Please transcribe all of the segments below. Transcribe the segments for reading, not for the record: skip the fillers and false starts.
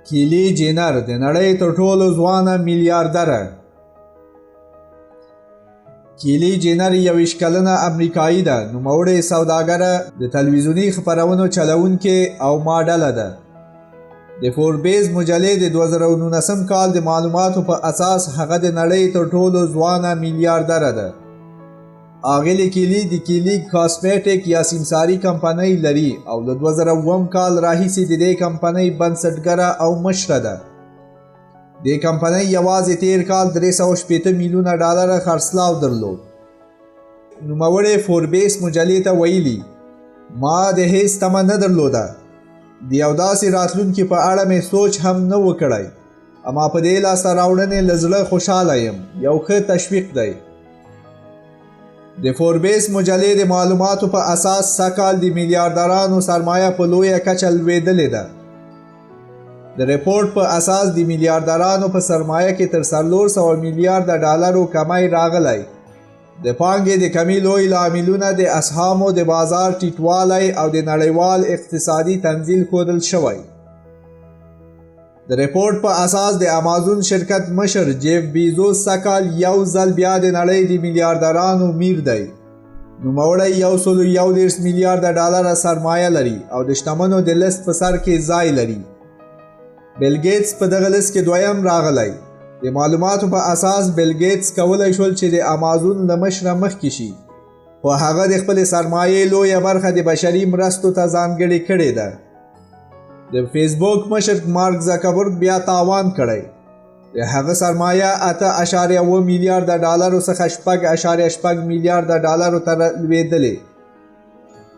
کیلي جینر د نړۍ تر ټولو ځوانه میلیاردره. کیلي جینر 21 کلنه امریکایي ده، نوموړې سوداګره، د تلویزیوني خپرونو چلوونکې او ماډله ده. د فوربیز مجلې د 2019 کال د معلوماتو په اساس هغه د نړۍ تر ټولو ځوانه میلیاردره ده. اغلې کیلي د کیلي کاسمیټک یا سمساري کمپنۍ لري او د 2007 کال راهیسې د دې کمپنۍ بنسټګره او مشره ده. دې کمپنۍ یوازې تیر کال $380 میلیونه خرڅلاو درلود. نوموړې فوربیس مجلې ته ویلي، ما د هیڅ تمه نه درلوده. د یو داسې راتلونکي په اړه مې سوچ هم نه و کړی، اما په دې لاسته راوړنې له زړه خوشحاله یم. یو ښه تشویق دی. د فوربیس مجلې د معلوماتو په اساس سږکال د میلیاردرانو سرمایه په لویه کچه لویدلې ده. د ریپورت په اساس د میلیاردرانو په سرمایه کې تر $400 میلیارده کمی راغلی. د پانګې د کمی لوی لاملونه د اسهامو د بازار ټیټوالی او د نړیوال اقتصادي تنزیل ښودل شوی. د ریپورت په اساس د امازون شرکت مشر جیف بیزوس سږکال یو ځل بیا د نړۍ د میلیاردرانو میر دی. نوموړی $111 میلیارده سرمایه لري او د شتمنو د لیست په سر کې ځای لري. بیل ګیټس په دغه لیست کې دویم راغلی. د معلوماتو په اساس بیل ګیټس کولی شول چې د امازون له مشره مخکې شي، خو هغه د خپلې سرمایې لویه برخه د بشري مرستو ته ځانګړې کړې ده. د فیسبوک مشر مارک زکربرګ بیا تاوان کړی. د هغه سرمایه $8.7 میلیارده څخه $6.8 میلیارده ته لویدلې.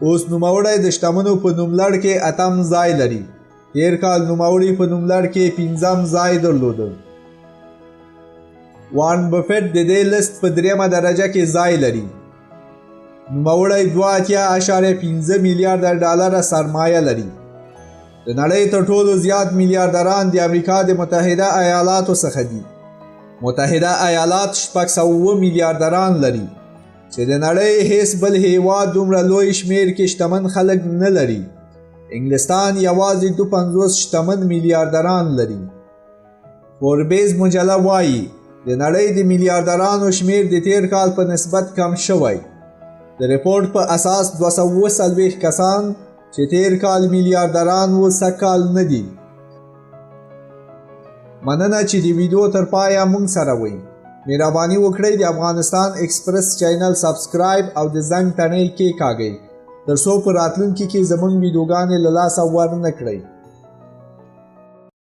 اوس نوموړی د شتمنو په نوملړ کې 8م ځای لري. تیر کال نوموړي په نوملړ کې 5م ځای درلوده. وارن بفیټ د دې لیست په 3مه درجه کې ځای لري. نوموړی $2.5 میلیارده سرمایه لري. د نړۍ تر ټولو زیات میلیاردران د امریکا د متحده ایالاتو څخه دي. متحده ایالات 607 میلیاردران لري چې د نړۍ هیڅ بل هیواد دومره لوی شمیر کې شتمن خلک نه لري. انګلستان یوازې 52 شتمن میلیاردران لري. فوربیز مجله وایي د نړۍ د میلیاردرانو شمیر د تیر کال په نسبت کم شوی. د ریپورت په اساس 240 کسان چې تیر کال میلیاردران و سږکال نه دي. مننه چې د ویډیو تر پایه مونږ سره وئ. مهرباني وکړئ د افغانستان اکسپریس چینل سبسکرایب او د زنګ تڼۍ کیکاږئ تر څو په راتلونکي کې زموږ ویډیوګانې له لاسه ورنه کړئ.